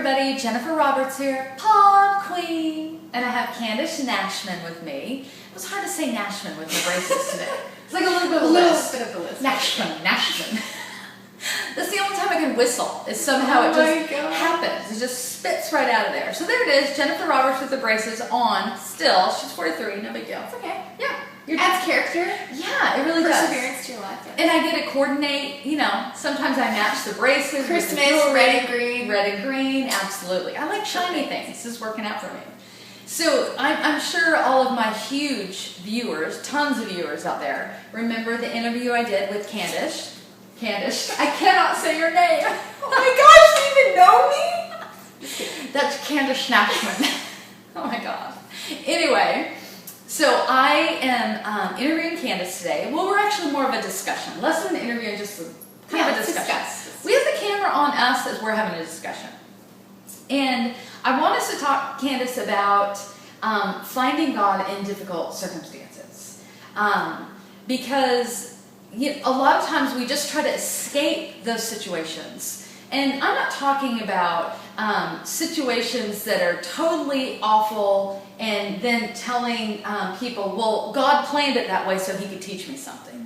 everybody, Jennifer Roberts here, Podqueen, and I have Candace Nashman with me. It was hard to say Nashman with the braces today. It's like a little bit of a list. Nashman. That's the only time I can whistle, is somehow it just happens. It just spits right out of there. So there it is, Jennifer Roberts with the braces on still. She's 43, no big deal. It's okay. Yeah. Adds character. Yeah, it really does. Perseverance to your life. Yes. And I get to coordinate, sometimes I match the braces. Christmas, with the red and green. Red and green, absolutely. I like shiny things. This is working out for me. So I'm sure all of my huge viewers, tons of viewers out there, remember the interview I did with Candace. Candace, I cannot say your name. Oh my gosh, you even know me? That's Candace Nashman. Oh my gosh. Anyway. So I am interviewing Candace today. Well, we're actually more of a discussion. Less of an interview and just kind of a discussion. We have the camera on us as we're having a discussion. And I want us to talk, Candace, about finding God in difficult circumstances. Because a lot of times we just try to escape those situations. And I'm not talking about situations that are totally awful and then telling people, well, God planned it that way so he could teach me something.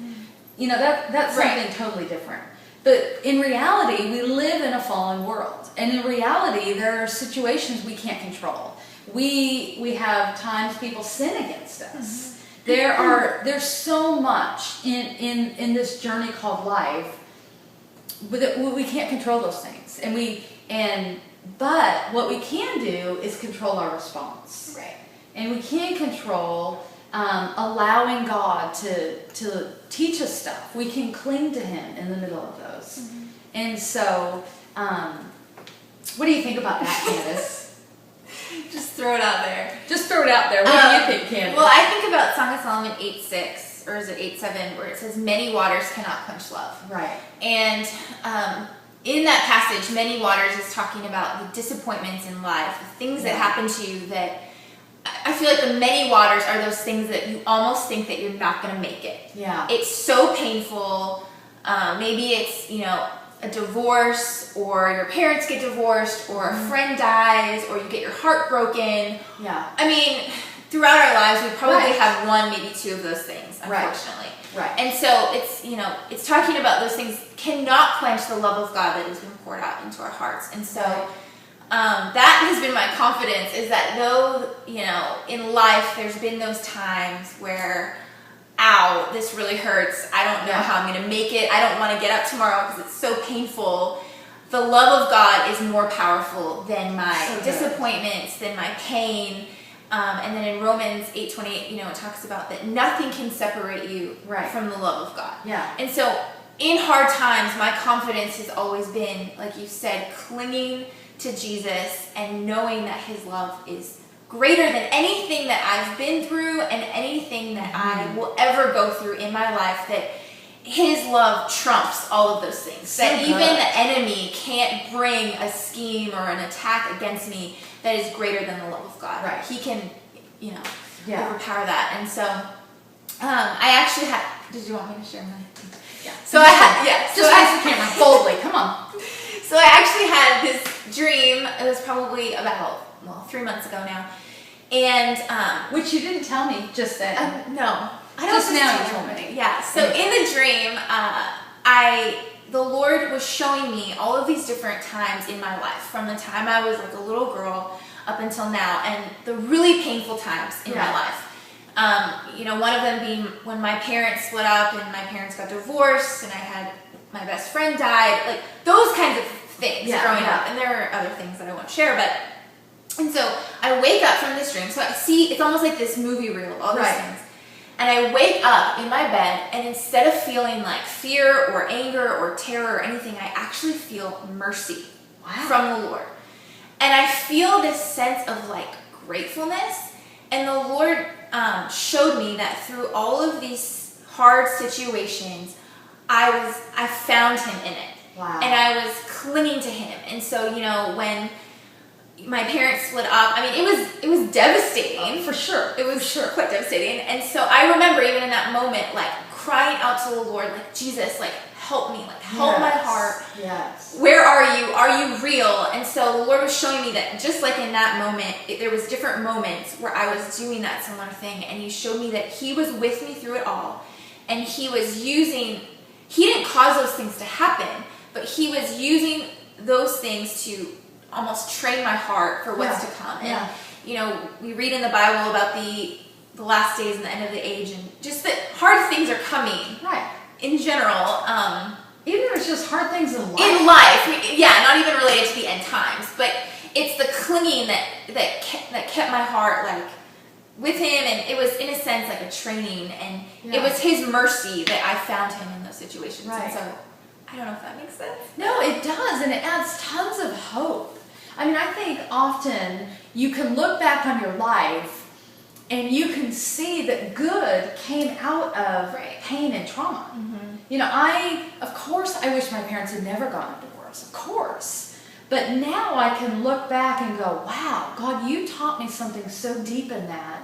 Mm-hmm. That's something totally different. But in reality, we live in a fallen world. And in reality, there are situations we can't control. We have times people sin against us. Mm-hmm. There's so much in this journey called life that we can't control those things. But what we can do is control our response. Right. And we can control allowing God to teach us stuff. We can cling to him in the middle of those. Mm-hmm. And so, what do you think about that, Candace? Just throw it out there. Just throw it out there. What do you think, Candace? Well, I think about Song of Solomon 8:6, or is it 8:7, where it says, many waters cannot quench love. Right. And in that passage, many waters is talking about the disappointments in life, the things that happen to you that I feel like the many waters are those things that you almost think that you're not going to make it. Yeah. It's so painful. Maybe it's, a divorce, or your parents get divorced, or a friend dies, or you get your heart broken. Yeah. I mean, throughout our lives, we probably have one, maybe two of those things, unfortunately. Right. And so it's talking about those things cannot quench the love of God that has been poured out into our hearts. And so that has been my confidence, is that though, in life there's been those times where, ow, this really hurts. I don't know how I'm going to make it. I don't want to get up tomorrow because it's so painful. The love of God is more powerful than my disappointments, than my pain. And then in Romans 8:28, it talks about that nothing can separate you from the love of God. Yeah. And so in hard times, my confidence has always been, like you said, clinging to Jesus and knowing that his love is greater than anything that I've been through and anything that I will ever go through in my life, that his love trumps all of those things. So that even the enemy can't bring a scheme or an attack against me that is greater than the love of God. Right. He can, overpower that. And so, I actually had. Did you want me to share my? Yeah. So I had. Yeah. Just face the camera boldly. Come on. So I actually had this dream. It was probably about 3 months ago now, and which you didn't tell me just then. No. I don't just now you told me. Yeah. So in the dream, the Lord was showing me all of these different times in my life, from the time I was like a little girl up until now, and the really painful times in my life. One of them being when my parents split up and my parents got divorced, and I had my best friend died, like those kinds of things growing up. And there are other things that I won't share, and so I wake up from this dream. So I see, it's almost like this movie reel of all these things. And I wake up in my bed, and instead of feeling like fear or anger or terror or anything, I actually feel mercy from the Lord. And I feel this sense of like gratefulness. And the Lord showed me that through all of these hard situations, I found him in it. Wow. And I was clinging to him. And so, when my parents split up, it was devastating. For sure. It was quite devastating. And so I remember even in that moment, like crying out to the Lord, like, Jesus, like, help me, like help my heart. Yes. Where are you? Are you real? And so the Lord was showing me that just like in that moment, there was different moments where I was doing that similar thing, and he showed me that he was with me through it all, and he didn't cause those things to happen, but he was using those things to almost train my heart for what's to come. And we read in the Bible about the last days and the end of the age, and just that hard things are coming. Right. In general, even if it's just hard things in life. Not even related to the end times, but it's the clinging that kept my heart like with him, and it was in a sense like a training, and it was his mercy that I found him in those situations. Right. And so I don't know if that makes sense. No, it does, and it adds tons of hope. I mean, I think often you can look back on your life and you can see that good came out of pain and trauma. Mm-hmm. Of course, I wish my parents had never gone a divorce, of course. But now I can look back and go, wow, God, you taught me something so deep in that,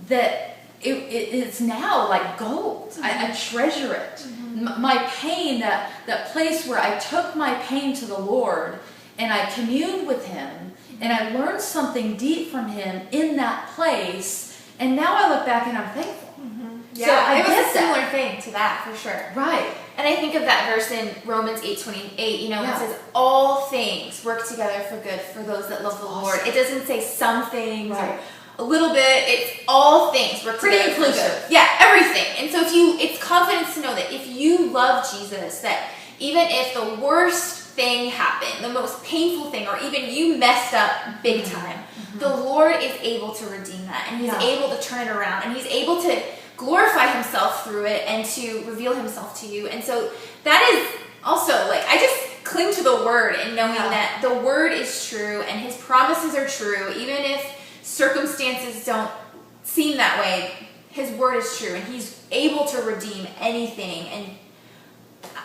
that it's now like gold. Mm-hmm. I treasure it. Mm-hmm. My pain, that place where I took my pain to the Lord and I communed with him, and I learned something deep from him in that place, and now I look back and I'm thankful. Mm-hmm. Yeah, so it was a similar thing to that, for sure. Right. And I think of that verse in Romans 8:28, it says, all things work together for good for those that love the Lord. It doesn't say some things or a little bit. It's all things work together for good. Yeah, everything. And so it's confidence to know that if you love Jesus, that even if the worst thing happened, the most painful thing, or even you messed up big time, the Lord is able to redeem that, and he's able to turn it around, and he's able to glorify himself through it and to reveal himself to you. And so that is also like, I just cling to the word and knowing that the word is true and his promises are true, even if circumstances don't seem that way. His word is true, and he's able to redeem anything. And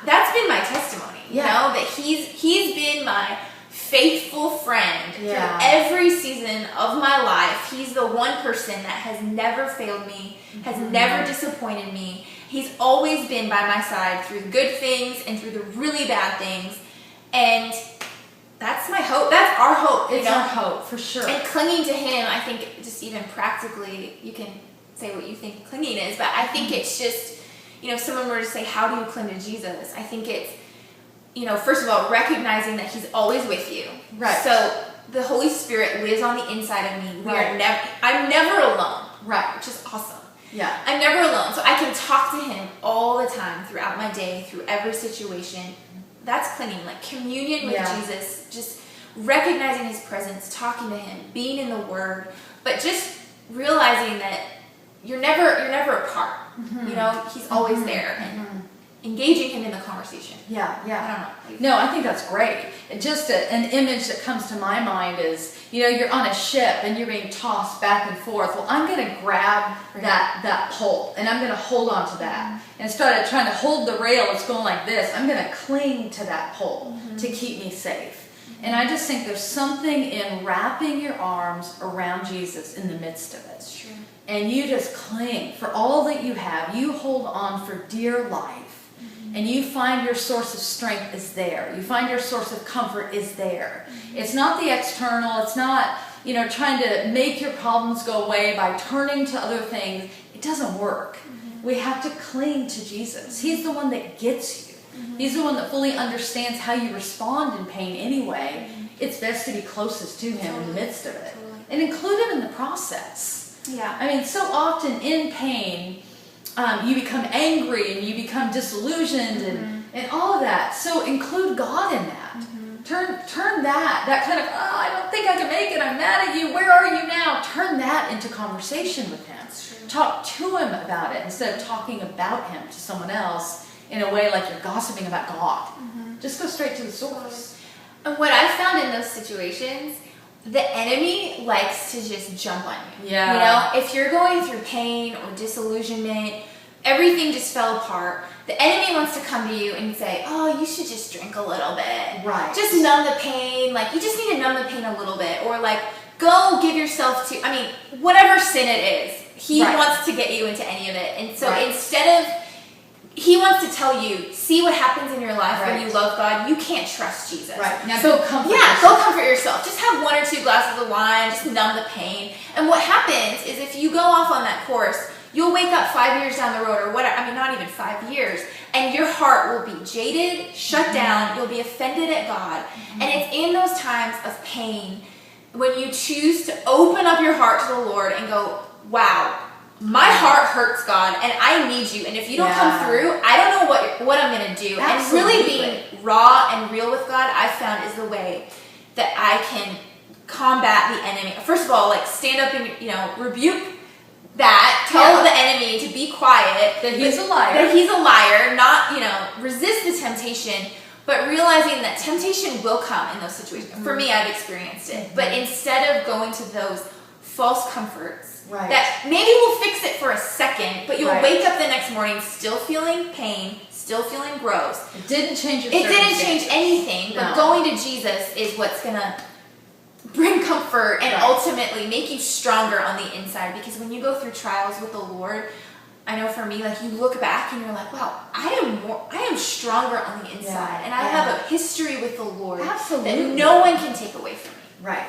that's been my testimony, you know, that he's been my faithful friend through every season of my life. He's the one person that has never failed me, has never disappointed me. He's always been by my side through the good things and through the really bad things. And that's my hope. That's our hope. It's our hope, for sure. And clinging to him, I think just even practically, you can say what you think clinging is, but I think it's just, if someone were to say, how do you cling to Jesus? I think it's, first of all, recognizing that he's always with you. Right. So the Holy Spirit lives on the inside of me. I'm never alone. Right. Which is awesome. Yeah. I'm never alone. So I can talk to him all the time throughout my day, through every situation. That's clinging, like communion with Jesus, just recognizing his presence, talking to him, being in the word, but just realizing that you're never apart. Mm-hmm. He's always there, and engaging him in the conversation. Yeah. I don't know. No, I think that's great. Just an image that comes to my mind is, you're on a ship and you're being tossed back and forth. Well, I'm going to grab that pole and I'm going to hold on to that. Instead of trying to hold the rail that's going like this, I'm going to cling to that pole to keep me safe. And I just think there's something in wrapping your arms around Jesus in the midst of it. It's true. And you just cling for all that you have. You hold on for dear life. And you find your source of strength is there. You find your source of comfort is there. It's not the external. It's not, trying to make your problems go away by turning to other things. It doesn't work. We have to cling to Jesus. He's the one that gets you. He's the one that fully understands how you respond in pain anyway. It's best to be closest to him in the midst of it. And include him in the process. Yeah. I mean, so often in pain, you become angry and you become disillusioned and all of that. So include God in that. Turn that kind of, I don't think I can make it, I'm mad at you, where are you now? Turn that into conversation with him. Talk to him about it instead of talking about him to someone else in a way like you're gossiping about God. Just go straight to the source. And what I've found in those situations, the enemy likes to just jump on you. Yeah. If you're going through pain or disillusionment, everything just fell apart, the enemy wants to come to you and say, oh, you should just drink a little bit. Right. Just numb the pain. Like, you just need to numb the pain a little bit. Or, like, go give yourself to, whatever sin it is, he wants to get you into any of it. And so instead of he wants to tell you, see what happens in your life Right. when you love God. You can't trust Jesus. Right. Now go comfort Yeah, yourself. go comfort yourself. Just have 1 or 2 glasses of wine, just numb the pain. And what happens is if you go off on that course, you'll wake up 5 years down the road or whatever, I mean, not even 5 years, and your heart will be jaded, shut down, you'll be offended at God. And it's in those times of pain when you choose to open up your heart to the Lord and go, wow, my heart hurts, God, and I need you. And if you don't come through, I don't know what I'm going to do. Absolutely. And really being raw and real with God, I found is the way that I can combat the enemy. First of all, like stand up and, rebuke that, tell the enemy to be quiet. That he's a liar. That he's a liar, not, resist the temptation, but realizing that temptation will come in those situations. For me, I've experienced it. But instead of going to those false comforts, that maybe will fix it for a second, but you'll wake up the next morning still feeling pain, still feeling gross. It didn't change your It didn't change anything, but going to Jesus is what's going to bring comfort and ultimately make you stronger on the inside. Because when you go through trials with the Lord, I know for me, like you look back and you're like, wow, I am stronger on the inside. And I have a history with the Lord that no one can take away from me. Right.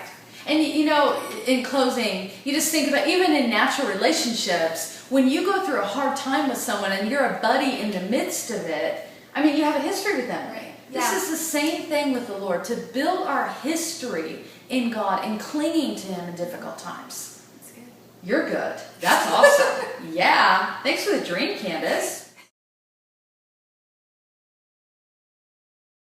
And in closing, you just think about even in natural relationships, when you go through a hard time with someone and you're a buddy in the midst of it, I mean, you have a history with them. Right. This is the same thing with the Lord, to build our history in God and clinging to Him in difficult times. That's good. You're good. That's awesome. Yeah. Thanks for the dream, Candace.